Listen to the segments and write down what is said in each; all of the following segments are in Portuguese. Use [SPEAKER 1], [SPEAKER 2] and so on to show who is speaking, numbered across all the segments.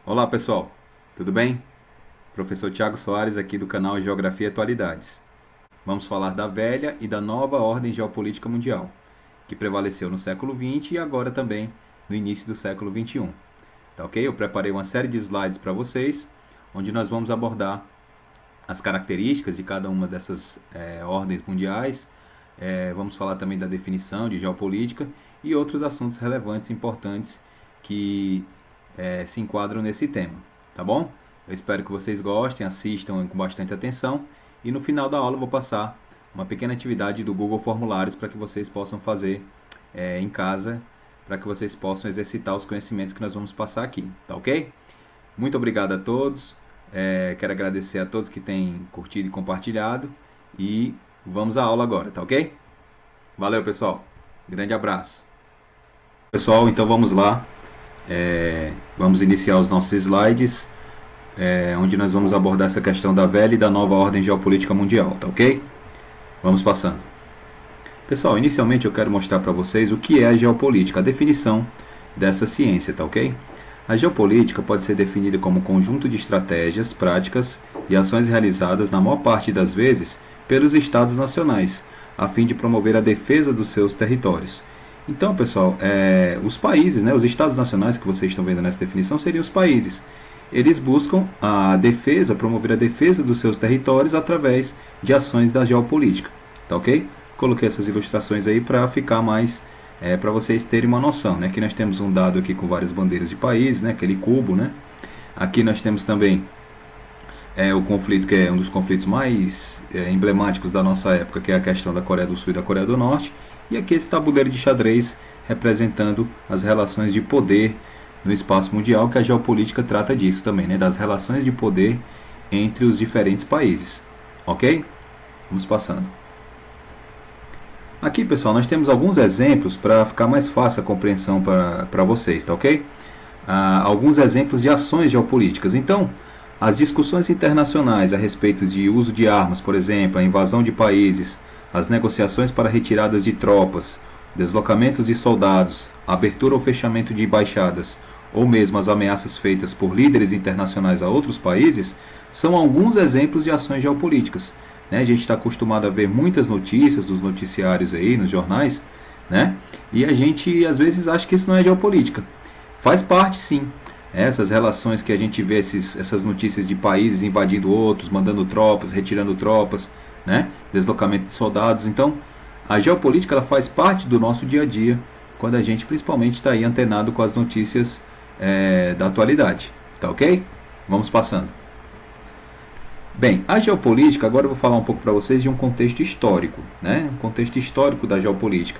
[SPEAKER 1] Olá pessoal, tudo bem? Professor Tiago Soares aqui do canal Geografia e Atualidades. Vamos falar da velha e da nova ordem geopolítica mundial, que prevaleceu no século XX e agora também no início do século XXI. Tá ok? Eu preparei uma série de slides para vocês, onde nós vamos abordar as características de cada uma dessas ordens mundiais. Vamos falar também da definição de geopolítica e outros assuntos relevantes e importantes que se enquadram nesse tema, tá bom? Eu espero que vocês gostem, assistam com bastante atenção e no final da aula eu vou passar uma pequena atividade do Google Formulários para que vocês possam fazer em casa, para que vocês possam exercitar os conhecimentos que nós vamos passar aqui, tá ok? Muito obrigado a todos, quero agradecer a todos que têm curtido e compartilhado e vamos à aula agora, tá ok? Valeu pessoal, grande abraço. Pessoal, então vamos lá. Vamos iniciar os nossos slides, onde nós vamos abordar essa questão da velha e da nova ordem geopolítica mundial, tá ok? Vamos passando. Pessoal, inicialmente eu quero mostrar para vocês o que é a geopolítica, a definição dessa ciência, tá ok? A geopolítica pode ser definida como um conjunto de estratégias, práticas e ações realizadas, na maior parte das vezes, pelos estados nacionais, a fim de promover a defesa dos seus territórios. Então, pessoal, os países, os estados nacionais que vocês estão vendo nessa definição seriam os países. Eles buscam promover a defesa dos seus territórios através de ações da geopolítica, tá ok? Coloquei essas ilustrações aí para ficar mais, para vocês terem uma noção, né? Aqui nós temos um dado aqui com várias bandeiras de países, né? Aquele cubo, né? Aqui nós temos também o conflito que é um dos conflitos mais emblemáticos da nossa época, que é a questão da Coreia do Sul e da Coreia do Norte. E aqui esse tabuleiro de xadrez representando as relações de poder no espaço mundial, que a geopolítica trata disso também, né? Das relações de poder entre os diferentes países. Ok? Vamos passando. Aqui, pessoal, nós temos alguns exemplos para ficar mais fácil a compreensão para vocês, tá ok? Alguns exemplos de ações geopolíticas. Então, as discussões internacionais a respeito de uso de armas, por exemplo, a invasão de países, as negociações para retiradas de tropas, deslocamentos de soldados, abertura ou fechamento de embaixadas, ou mesmo as ameaças feitas por líderes internacionais a outros países, são alguns exemplos de ações geopolíticas. A gente está acostumado a ver muitas notícias dos noticiários aí, nos jornais, né? E a gente às vezes acha que isso não é geopolítica. Faz parte sim. Essas relações que a gente vê, essas notícias de países invadindo outros, mandando tropas, retirando tropas, né? Deslocamento de soldados. Então, a geopolítica ela faz parte do nosso dia a dia, quando a gente principalmente está aí antenado com as notícias da atualidade. Tá ok? Vamos passando. Bem, a geopolítica, agora eu vou falar um pouco para vocês de um contexto histórico, né? Um contexto histórico da geopolítica.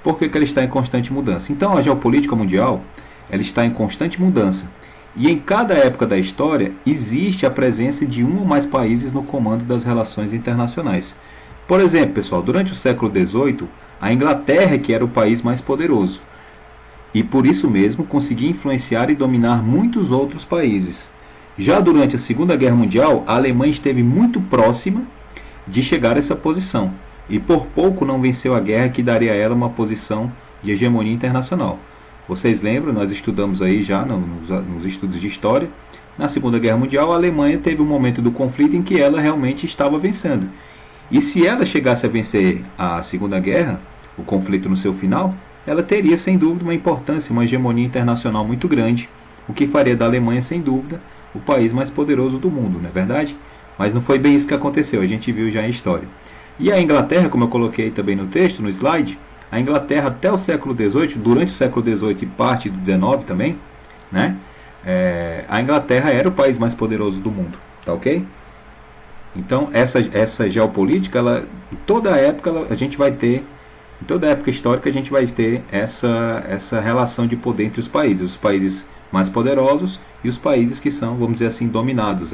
[SPEAKER 1] Por que ela está em constante mudança? Então, a geopolítica mundial ela está em constante mudança. E em cada época da história, existe a presença de um ou mais países no comando das relações internacionais. Por exemplo, pessoal, durante o século XVIII, a Inglaterra que era o país mais poderoso. E por isso mesmo conseguia influenciar e dominar muitos outros países. Já durante a Segunda Guerra Mundial, a Alemanha esteve muito próxima de chegar a essa posição. E por pouco não venceu a guerra que daria a ela uma posição de hegemonia internacional. Vocês lembram, nós estudamos aí já nos estudos de história, na Segunda Guerra Mundial a Alemanha teve um momento do conflito em que ela realmente estava vencendo. E se ela chegasse a vencer a Segunda Guerra, o conflito no seu final, ela teria sem dúvida uma importância, uma hegemonia internacional muito grande, o que faria da Alemanha sem dúvida o país mais poderoso do mundo, não é verdade? Mas não foi bem isso que aconteceu, a gente viu já em história. E a Inglaterra, como eu coloquei também no texto, no slide, a Inglaterra até o século XVIII, durante o século XVIII e parte do XIX também, né? A Inglaterra era o país mais poderoso do mundo, tá ok? Então essa geopolítica, em toda época a gente vai ter, em toda época histórica a gente vai ter essa relação de poder entre os países mais poderosos e os países que são, vamos dizer assim, dominados,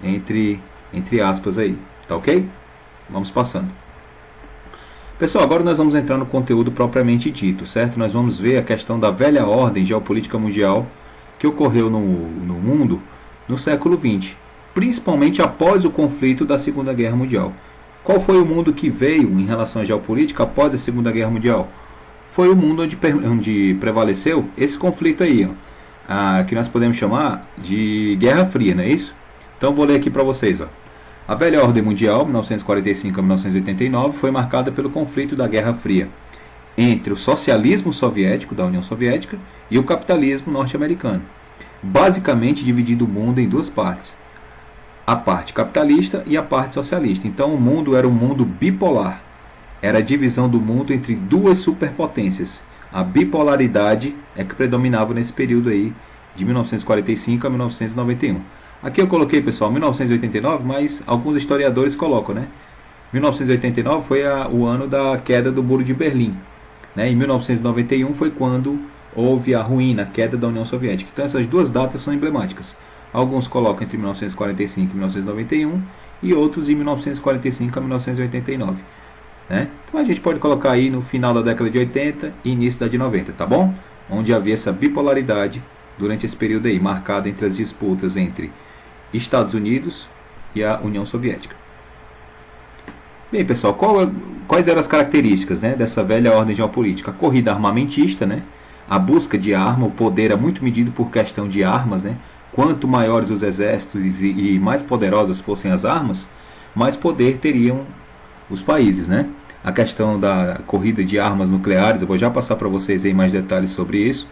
[SPEAKER 1] entre aspas aí, tá ok? Vamos passando. Pessoal, agora nós vamos entrar no conteúdo propriamente dito, certo? Nós vamos ver a questão da velha ordem geopolítica mundial que ocorreu no mundo no século XX, principalmente após o conflito da Segunda Guerra Mundial. Qual foi o mundo que veio em relação à geopolítica após a Segunda Guerra Mundial? Foi o mundo onde prevaleceu esse conflito aí, que nós podemos chamar de Guerra Fria, não é isso? Então vou ler aqui para vocês. Ó. A velha ordem mundial, 1945 a 1989, foi marcada pelo conflito da Guerra Fria entre o socialismo soviético, da União Soviética, e o capitalismo norte-americano, basicamente dividindo o mundo em duas partes, a parte capitalista e a parte socialista. Então o mundo era um mundo bipolar, era a divisão do mundo entre duas superpotências. A bipolaridade é que predominava nesse período aí, de 1945 a 1991. Aqui eu coloquei, pessoal, 1989, mas alguns historiadores colocam, né? 1989 foi o ano da queda do Muro de Berlim. Né? Em 1991 foi quando houve a ruína, a queda da União Soviética. Então essas duas datas são emblemáticas. Alguns colocam entre 1945 e 1991 e outros em 1945 a 1989. Né? Então a gente pode colocar aí no final da década de 80 e início da de 90, tá bom? Onde havia essa bipolaridade durante esse período aí, marcada entre as disputas entre Estados Unidos e a União Soviética. Bem, pessoal, quais eram as características, né, dessa velha ordem geopolítica? A corrida armamentista, né, a busca de arma, o poder era muito medido por questão de armas. Né? Quanto maiores os exércitos e mais poderosas fossem as armas, mais poder teriam os países. Né? A questão da corrida de armas nucleares, eu vou já passar para vocês aí mais detalhes sobre isso.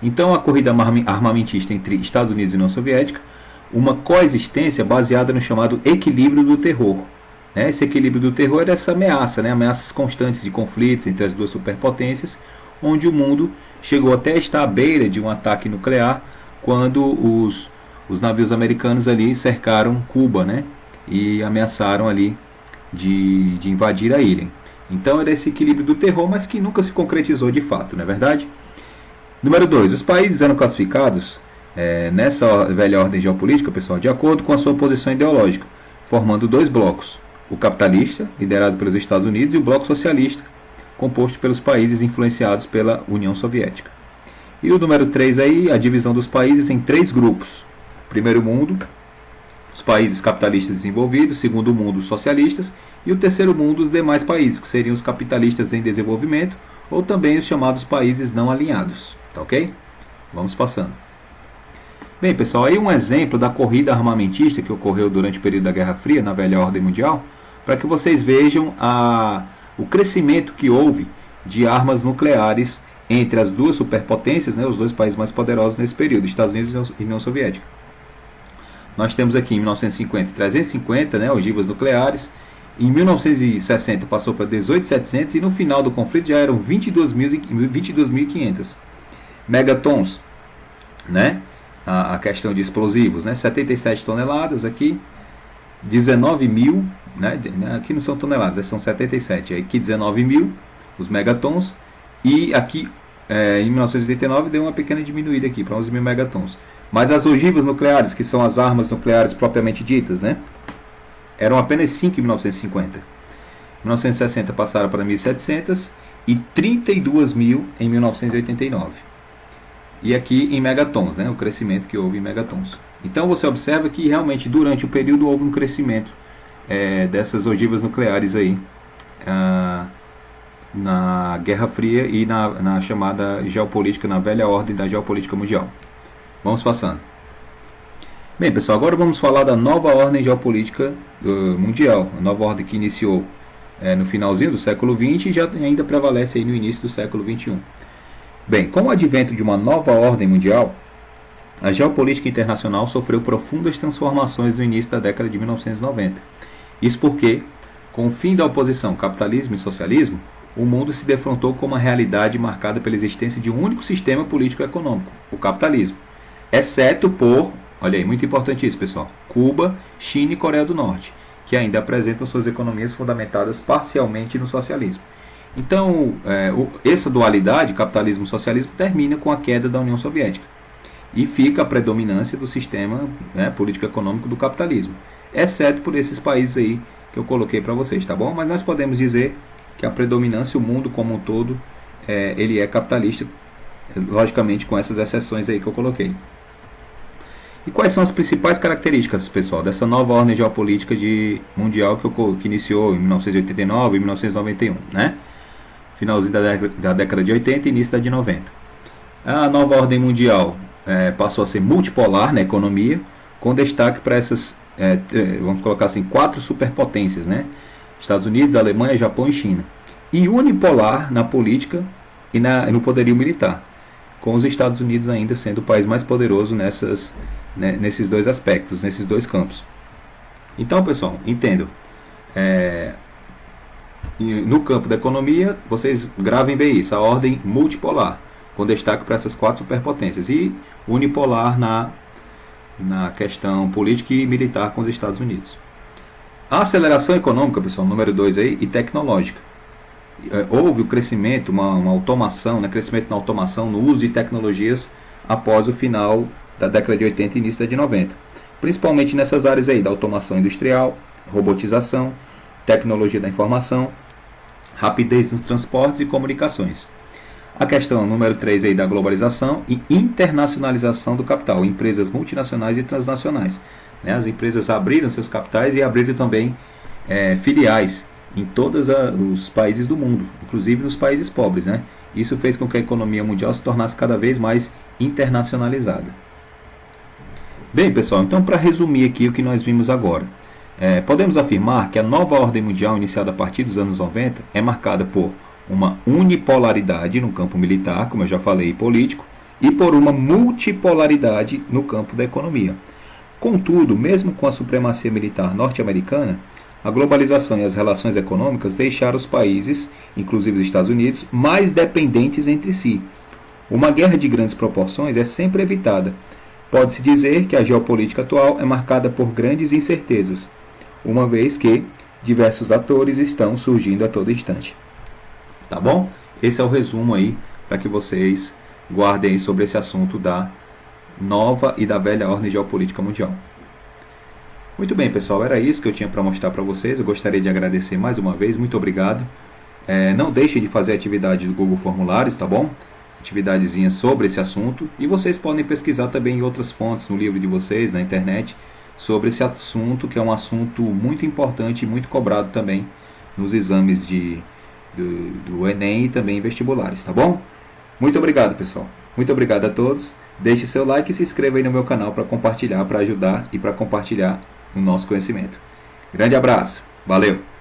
[SPEAKER 1] Então, a corrida armamentista entre Estados Unidos e União Soviética, uma coexistência baseada no chamado equilíbrio do terror. Né? Esse equilíbrio do terror era essa ameaça, né? Ameaças constantes de conflitos entre as duas superpotências, onde o mundo chegou até a estar à beira de um ataque nuclear quando os navios americanos ali cercaram Cuba, né? E ameaçaram ali de invadir a ilha. Então era esse equilíbrio do terror, mas que nunca se concretizou de fato, não é verdade? Número 2. Os países eram classificados nessa velha ordem geopolítica, pessoal, de acordo com a sua posição ideológica, formando dois blocos. O capitalista, liderado pelos Estados Unidos, e o bloco socialista, composto pelos países influenciados pela União Soviética. E o número 3 aí, a divisão dos países em três grupos. Primeiro mundo, os países capitalistas desenvolvidos, segundo mundo, os socialistas, e o terceiro mundo, os demais países, que seriam os capitalistas em desenvolvimento, ou também os chamados países não alinhados. Tá ok? Vamos passando. Bem, pessoal, aí um exemplo da corrida armamentista que ocorreu durante o período da Guerra Fria, na velha ordem mundial, para que vocês vejam o crescimento que houve de armas nucleares entre as duas superpotências, né, os dois países mais poderosos nesse período, Estados Unidos e União Soviética. Nós temos aqui em 1950 350, né, ogivas nucleares. Em 1960 passou para 18.700 e no final do conflito já eram 22.500 megatons, né? A questão de explosivos, né? 77 toneladas aqui, 19 mil, né? Aqui não são toneladas, são 77, aqui 19 mil os megatons, e aqui em 1989 deu uma pequena diminuída aqui para 11 mil megatons. Mas as ogivas nucleares, que são as armas nucleares propriamente ditas, né, eram apenas 5 em 1950. Em 1960 passaram para 1.700 e 32 mil em 1989. E aqui em megatons, né, o crescimento que houve em megatons. Então você observa que realmente durante o período houve um crescimento dessas ogivas nucleares aí na Guerra Fria e na chamada geopolítica, na velha ordem da geopolítica mundial. Vamos passando. Bem, pessoal, agora vamos falar da nova ordem geopolítica mundial, a nova ordem que iniciou no finalzinho do século XX e já ainda prevalece aí no início do século XXI. Bem, com o advento de uma nova ordem mundial, a geopolítica internacional sofreu profundas transformações no início da década de 1990. Isso porque, com o fim da oposição capitalismo e socialismo, o mundo se defrontou com uma realidade marcada pela existência de um único sistema político-econômico, o capitalismo, exceto por, olha aí, muito importante isso, pessoal, Cuba, China e Coreia do Norte, que ainda apresentam suas economias fundamentadas parcialmente no socialismo. Então, essa dualidade, capitalismo e socialismo, termina com a queda da União Soviética e fica a predominância do sistema político-econômico do capitalismo, exceto por esses países aí que eu coloquei para vocês, tá bom? Mas nós podemos dizer que a predominância, o mundo como um todo, ele é capitalista, logicamente com essas exceções aí que eu coloquei. E quais são as principais características, pessoal, dessa nova ordem geopolítica mundial que iniciou em 1989 e 1991, né? Finalzinho da década de 80 e início da de 90. A nova ordem mundial passou a ser multipolar na economia, com destaque para essas, vamos colocar assim, 4 superpotências, né? Estados Unidos, Alemanha, Japão e China. E unipolar na política e no poderio militar, com os Estados Unidos ainda sendo o país mais poderoso nesses dois aspectos, nesses dois campos. Então, pessoal, entendam. No campo da economia, vocês gravem bem isso, a ordem multipolar, com destaque para essas 4 superpotências, e unipolar na questão política e militar com os Estados Unidos. A aceleração econômica, pessoal, número 2 aí, e tecnológica. Houve o crescimento, uma automação, crescimento na automação, no uso de tecnologias após o final da década de 80 e início da de 90. Principalmente nessas áreas aí da automação industrial, robotização, tecnologia da informação, rapidez nos transportes e comunicações. A questão número 3 aí da globalização e internacionalização do capital, empresas multinacionais e transnacionais. As empresas abriram seus capitais e abriram também filiais em todos os países do mundo, inclusive nos países pobres. Isso fez com que a economia mundial se tornasse cada vez mais internacionalizada. Bem, pessoal, então para resumir aqui o que nós vimos agora, podemos afirmar que a nova ordem mundial iniciada a partir dos anos 90 é marcada por uma unipolaridade no campo militar, como eu já falei, e político, e por uma multipolaridade no campo da economia. Contudo, mesmo com a supremacia militar norte-americana, a globalização e as relações econômicas deixaram os países, inclusive os Estados Unidos, mais dependentes entre si. Uma guerra de grandes proporções é sempre evitada. Pode-se dizer que a geopolítica atual é marcada por grandes incertezas, uma vez que diversos atores estão surgindo a todo instante. Tá bom? Esse é o resumo aí para que vocês guardem aí sobre esse assunto da nova e da velha ordem geopolítica mundial. Muito bem, pessoal, era isso que eu tinha para mostrar para vocês. Eu gostaria de agradecer mais uma vez, muito obrigado. Não deixem de fazer a atividade do Google Formulários, tá bom? Atividadezinha sobre esse assunto. E vocês podem pesquisar também em outras fontes, no livro de vocês, na internet, sobre esse assunto, que é um assunto muito importante e muito cobrado também nos exames do Enem e também em vestibulares, tá bom? Muito obrigado, pessoal. Muito obrigado a todos. Deixe seu like e se inscreva aí no meu canal para compartilhar, para ajudar e para compartilhar o nosso conhecimento. Grande abraço. Valeu!